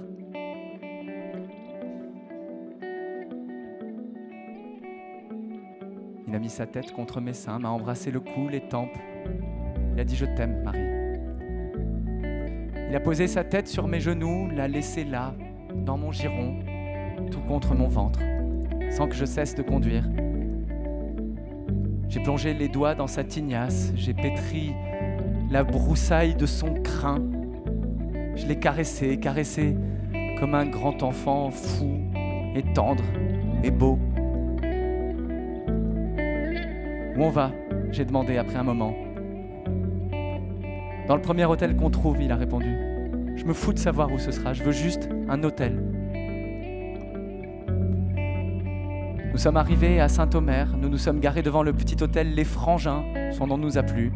Il a mis sa tête contre mes seins, m'a embrassé le cou, les tempes. Il a dit « Je t'aime, Marie ». Il a posé sa tête sur mes genoux, l'a laissé là, dans mon giron, tout contre mon ventre, sans que je cesse de conduire. J'ai plongé les doigts dans sa tignasse, j'ai pétri la broussaille de son crin. Je l'ai caressé, caressé comme un grand enfant fou et tendre et beau. « Où on va ?» j'ai demandé après un moment. « Dans le premier hôtel qu'on trouve », il a répondu. « Je me fous de savoir où ce sera, je veux juste un hôtel. » Nous sommes arrivés à Saint-Omer, nous nous sommes garés devant le petit hôtel Les Frangins, son nom nous a plu.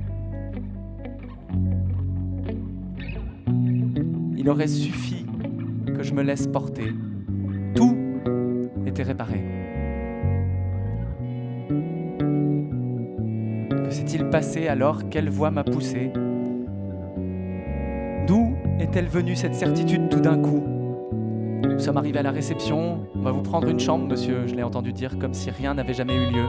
Il aurait suffi que je me laisse porter. Tout était réparé. Que s'est-il passé alors? Quelle voix m'a poussé? D'où est-elle venue cette certitude tout d'un coup? Nous sommes arrivés à la réception. « On va vous prendre une chambre, monsieur », je l'ai entendu dire, comme si rien n'avait jamais eu lieu.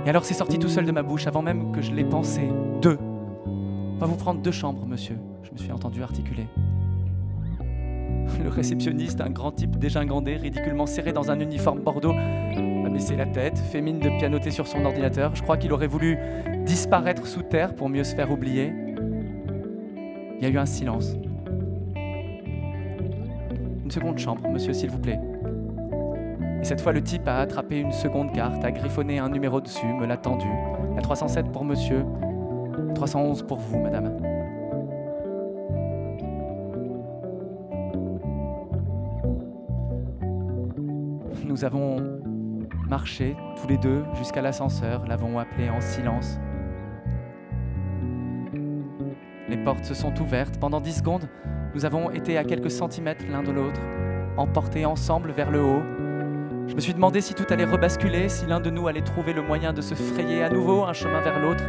Et alors c'est sorti tout seul de ma bouche, avant même que je l'ai pensé. « 2. On va vous prendre 2 chambres, monsieur », je me suis entendu articuler. Le réceptionniste, un grand type dégingandé, ridiculement serré dans un uniforme bordeaux, a baissé la tête, fait mine de pianoter sur son ordinateur. Je crois qu'il aurait voulu disparaître sous terre pour mieux se faire oublier. Il y a eu un silence. « Une seconde chambre, monsieur, s'il vous plaît. » Et cette fois, le type a attrapé une seconde carte, a griffonné un numéro dessus, me l'a tendu. La 307 pour monsieur, la 311 pour vous, madame. Nous avons marché, tous les deux, jusqu'à l'ascenseur, l'avons appelé en silence. Les portes se sont ouvertes. Pendant 10 secondes, nous avons été à quelques centimètres l'un de l'autre, emportés ensemble vers le haut. Je me suis demandé si tout allait rebasculer, si l'un de nous allait trouver le moyen de se frayer à nouveau un chemin vers l'autre.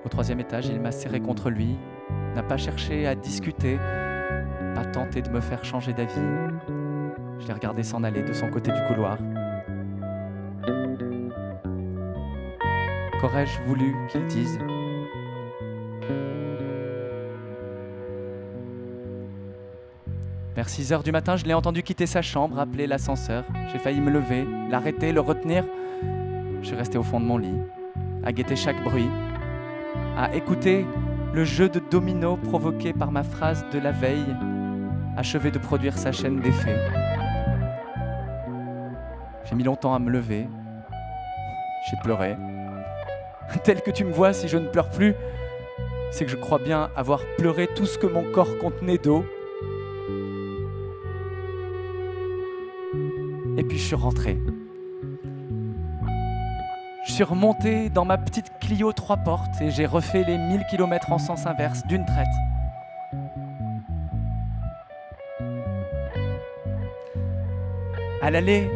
Au 3e étage, il m'a serré contre lui, n'a pas cherché à discuter, pas tenté de me faire changer d'avis. Je l'ai regardé s'en aller de son côté du couloir. Qu'aurais-je voulu qu'il dise ? Vers 6 heures du matin, je l'ai entendu quitter sa chambre, appeler l'ascenseur. J'ai failli me lever, l'arrêter, le retenir. Je suis resté au fond de mon lit, à guetter chaque bruit, à écouter le jeu de domino provoqué par ma phrase de la veille, achevé de produire sa chaîne d'effets. J'ai mis longtemps à me lever. J'ai pleuré. Tel que tu me vois, si je ne pleure plus, c'est que je crois bien avoir pleuré tout ce que mon corps contenait d'eau. Et puis je suis rentré. Je suis remonté dans ma petite Clio 3 portes et j'ai refait les 1000 km en sens inverse d'une traite. À l'aller,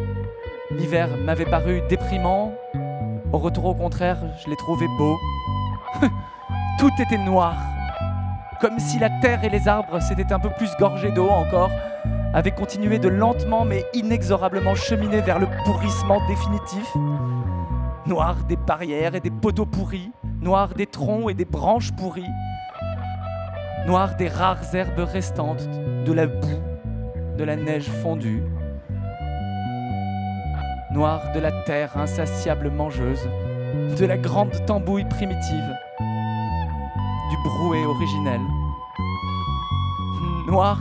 l'hiver m'avait paru déprimant. Au retour, au contraire, je l'ai trouvé beau. Tout était noir, comme si la terre et les arbres s'étaient un peu plus gorgés d'eau encore, avaient continué de lentement mais inexorablement cheminer vers le pourrissement définitif. noir des barrières et des poteaux pourris, noir des troncs et des branches pourries, noir des rares herbes restantes, de la boue, de la neige fondue, noir de la terre insatiable mangeuse, de la grande tambouille primitive, du brouet originel, noir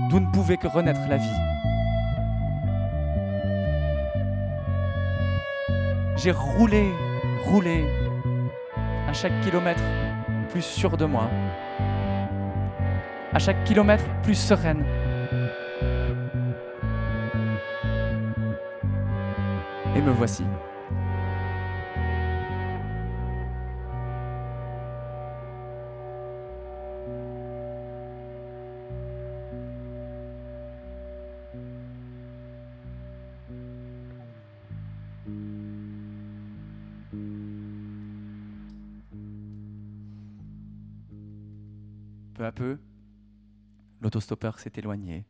d'où ne pouvait que renaître la vie. J'ai roulé, à chaque kilomètre plus sûr de moi, à chaque kilomètre plus sereine. Et me voici. Peu à peu, l'autostoppeur s'est éloigné.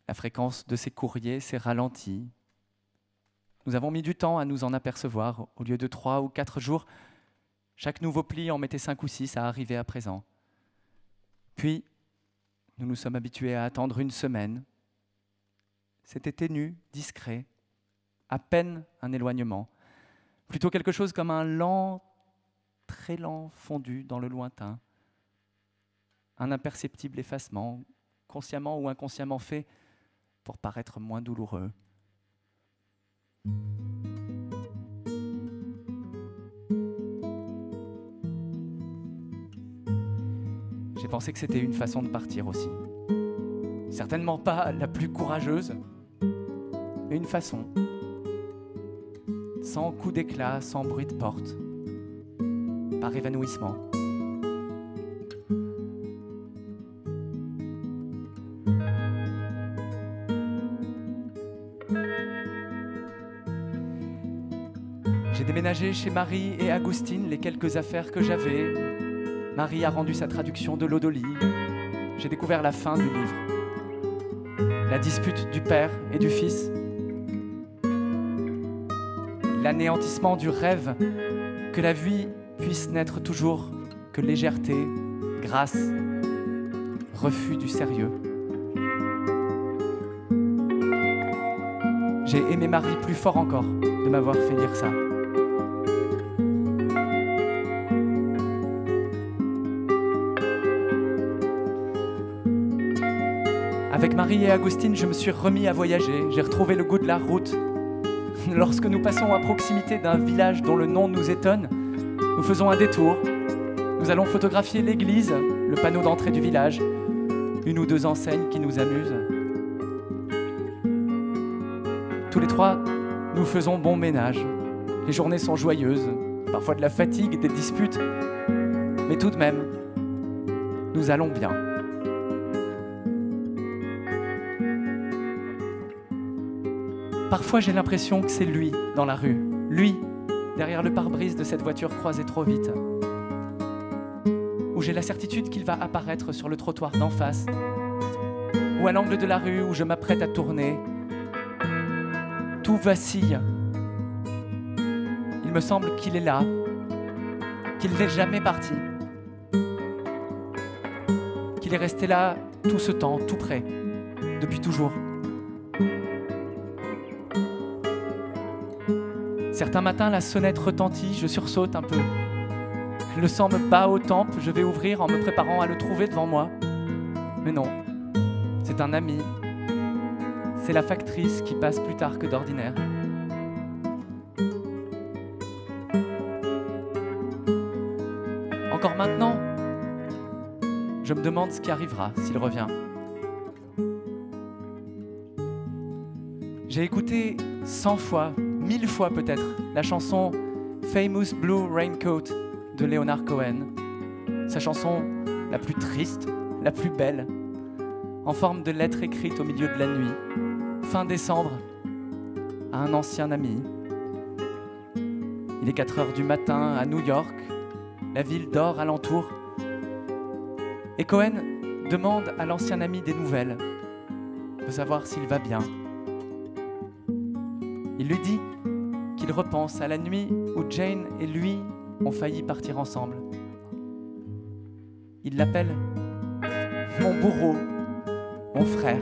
La fréquence de ses courriers s'est ralentie. Nous avons mis du temps à nous en apercevoir. Au lieu de 3 ou 4 jours, chaque nouveau pli en mettait 5 ou 6 à arriver à présent. Puis, nous nous sommes habitués à attendre une semaine. C'était ténu, discret, à peine un éloignement. Plutôt quelque chose comme un lent, très lent fondu dans le lointain. Un imperceptible effacement, consciemment ou inconsciemment fait pour paraître moins douloureux. J'ai pensé que c'était une façon de partir aussi. Certainement pas la plus courageuse, mais une façon. Sans coup d'éclat, sans bruit de porte, par évanouissement. J'ai déménagé chez Marie et Agustine les quelques affaires que j'avais. Marie a rendu sa traduction de l'Odoli. J'ai découvert la fin du livre. La dispute du père et du fils. L'anéantissement du rêve, que la vie puisse n'être toujours que légèreté, grâce, refus du sérieux. J'ai aimé Marie plus fort encore de m'avoir fait lire ça. Avec Marie et Agustine, je me suis remis à voyager. J'ai retrouvé le goût de la route. Lorsque nous passons à proximité d'un village dont le nom nous étonne, nous faisons un détour. Nous allons photographier l'église, le panneau d'entrée du village, une ou deux enseignes qui nous amusent. Tous les trois, nous faisons bon ménage. Les journées sont joyeuses, parfois de la fatigue, des disputes, mais tout de même, nous allons bien. Parfois, j'ai l'impression que c'est lui dans la rue, lui, derrière le pare-brise de cette voiture croisée trop vite, où j'ai la certitude qu'il va apparaître sur le trottoir d'en face, ou à l'angle de la rue où je m'apprête à tourner. Tout vacille. Il me semble qu'il est là, qu'il n'est jamais parti, qu'il est resté là tout ce temps, tout près, depuis toujours. Certains matins, la sonnette retentit, je sursaute un peu. Le sang me bat aux tempes, je vais ouvrir en me préparant à le trouver devant moi. Mais non, c'est un ami. C'est la factrice qui passe plus tard que d'ordinaire. Encore maintenant, je me demande ce qui arrivera s'il revient. J'ai écouté 100 fois, 1000 fois peut-être, la chanson Famous Blue Raincoat de Leonard Cohen. Sa chanson la plus triste, la plus belle, en forme de lettre écrite au milieu de la nuit, fin décembre, à un ancien ami. Il est 4 heures du matin à New York, la ville dort alentour. Et Cohen demande à l'ancien ami des nouvelles, de savoir s'il va bien. Il lui dit qu'il repense à la nuit où Jane et lui ont failli partir ensemble. Il l'appelle mon bourreau, mon frère.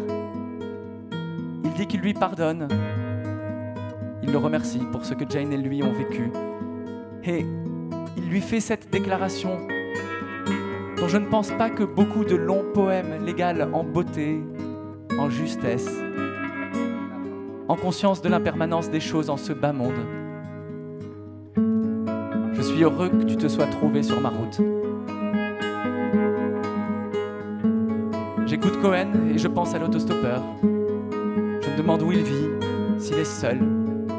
Il dit qu'il lui pardonne. Il le remercie pour ce que Jane et lui ont vécu. Et il lui fait cette déclaration dont je ne pense pas que beaucoup de longs poèmes l'égalent en beauté, en justesse, en conscience de l'impermanence des choses en ce bas monde. Je suis heureux que tu te sois trouvé sur ma route. J'écoute Cohen et je pense à l'autostoppeur. Je me demande où il vit, s'il est seul,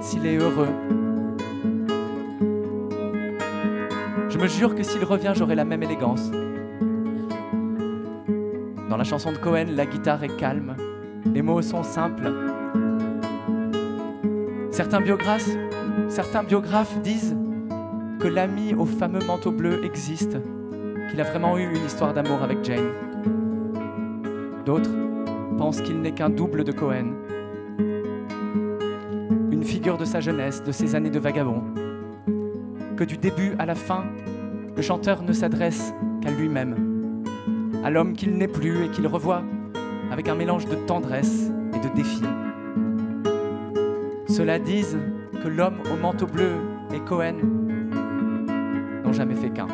s'il est heureux. Je me jure que s'il revient, j'aurai la même élégance. Dans la chanson de Cohen, la guitare est calme, les mots sont simples. Certains biographes disent que l'ami au fameux manteau bleu existe, qu'il a vraiment eu une histoire d'amour avec Jane. D'autres pensent qu'il n'est qu'un double de Cohen, une figure de sa jeunesse, de ses années de vagabond, que du début à la fin, le chanteur ne s'adresse qu'à lui-même, à l'homme qu'il n'est plus et qu'il revoit avec un mélange de tendresse et de défi. Ceux-là disent que l'homme au manteau bleu et Cohen n'ont jamais fait qu'un.